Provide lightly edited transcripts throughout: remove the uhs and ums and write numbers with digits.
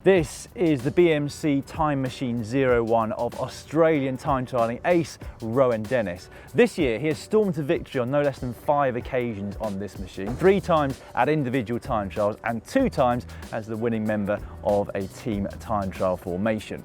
This is the BMC Timemachine 01 of Australian time trialling ace Rohan Dennis. This year he has stormed to victory on no less than 5 occasions on this machine, 3 times at individual time trials and 2 times as the winning member of a team time trial formation.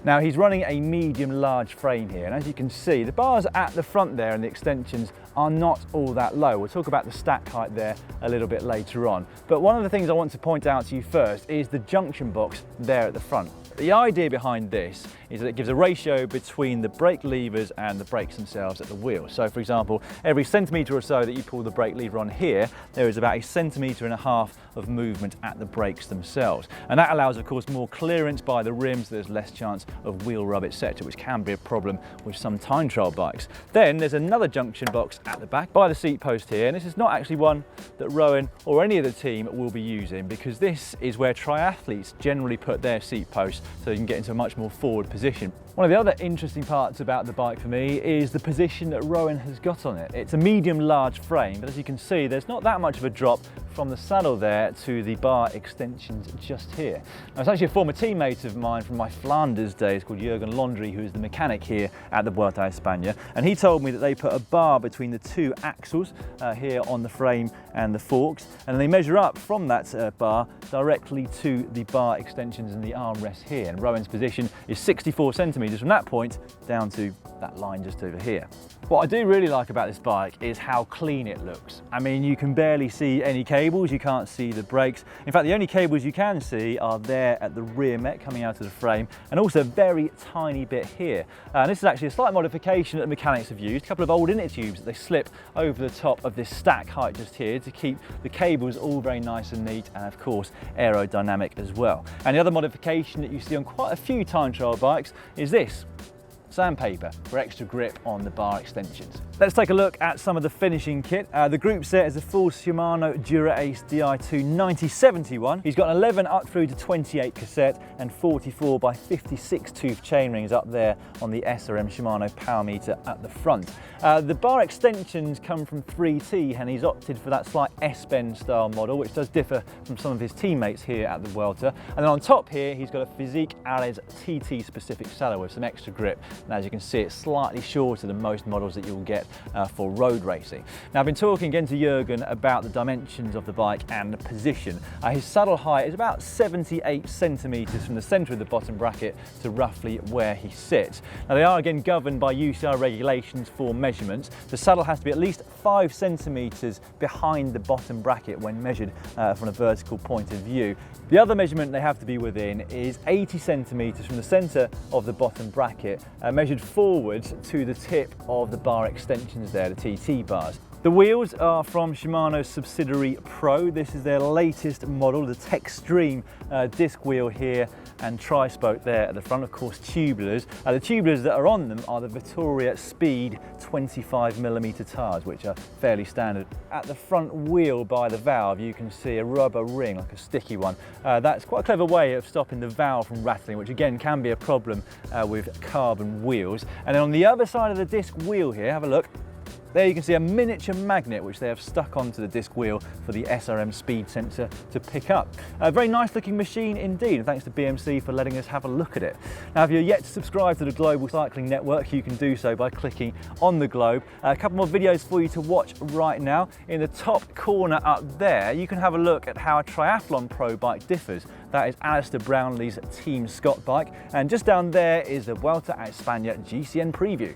Now he's running a medium-large frame here, and as you can see, the bars at the front there and the extensions are not all that low. We'll talk about the stack height there a little bit later on. But one of the things I want to point out to you first is the junction box there at the front. The idea behind this is that it gives a ratio between the brake levers and the brakes themselves at the wheel. So for example, every centimetre or so that you pull the brake lever on here, there is about 1.5 centimetres of movement at the brakes themselves. And that allows, of course, more clearance by the rims. There's less chance of wheel rub, etc., which can be a problem with some time trial bikes. Then there's another junction box at the back by the seat post here, and this is not actually one that Rohan or any of the team will be using, because this is where triathletes generally put their seat posts so you can get into a much more forward position. One of the other interesting parts about the bike for me is the position that Rohan has got on it. It's a medium-large frame, but as you can see, there's not that much of a drop from the saddle there to the bar extensions just here. Now, it's actually a former teammate of mine from my Flanders days called Jürgen Lloydy, who is the mechanic here at the Vuelta A España, and he told me that they put a bar between the 2 axles here on the frame and the forks, and they measure up from that bar directly to the bar extensions and the armrest here. And Rohan's position is 64 centimetres from that point down to that line just over here. What I do really like about this bike is how clean it looks. I mean, you can barely see any cables, you can't see the brakes. In fact, the only cables you can see are there at the rear Mech coming out of the frame, and also a very tiny bit here. And this is actually a slight modification that the mechanics have used, a couple of old inner tubes that they slip over the top of this stack height just here to keep the cables all very nice and neat, and of course aerodynamic as well. And the other modification that you see on quite a few time trial bikes is this: Sandpaper for extra grip on the bar extensions. Let's take a look at some of the finishing kit. The group set is a full Shimano Dura-Ace Di2 9071. He's got an 11 up through to 28 cassette and 44 by 56 tooth chain rings up there on the SRM Shimano power meter at the front. The bar extensions come from 3T, and he's opted for that slight S-bend style model, which does differ from some of his teammates here at the Vuelta. And then on top here, he's got a Physique Allez TT specific saddle with some extra grip. And as you can see, it's slightly shorter than most models that you'll get for road racing. Now, I've been talking again to Jürgen about the dimensions of the bike and the position. His saddle height is about 78 centimetres from the centre of the bottom bracket to roughly where he sits. Now, they are again governed by UCI regulations for measurements. The saddle has to be at least 5 centimetres behind the bottom bracket when measured from a vertical point of view. The other measurement they have to be within is 80 centimetres from the centre of the bottom bracket, measured forwards to the tip of the bar extensions there, the TT bars. The wheels are from Shimano's subsidiary Pro. This is their latest model, the Textreme disc wheel here and tri-spoke there at the front, of course Tubulars. The Tubulars that are on them are the Vittoria Speed 25mm tires, which are fairly standard. At the front wheel by the valve, you can see a rubber ring, like a sticky one. That's quite a clever way of stopping the valve from rattling, which again can be a problem with carbon wheels. And then on the other side of the disc wheel here, have a look. There you can see a miniature magnet which they have stuck onto the disc wheel for the SRM speed sensor to pick up. A very nice looking machine indeed, and thanks to BMC for letting us have a look at it. Now, if you're yet to subscribe to the Global Cycling Network, you can do so by clicking on the globe. A couple more videos for you to watch right now. In the top corner up there, you can have a look at how a triathlon pro bike differs. That is Alistair Brownlee's Team Scott bike, and just down there is the Vuelta A España GCN preview.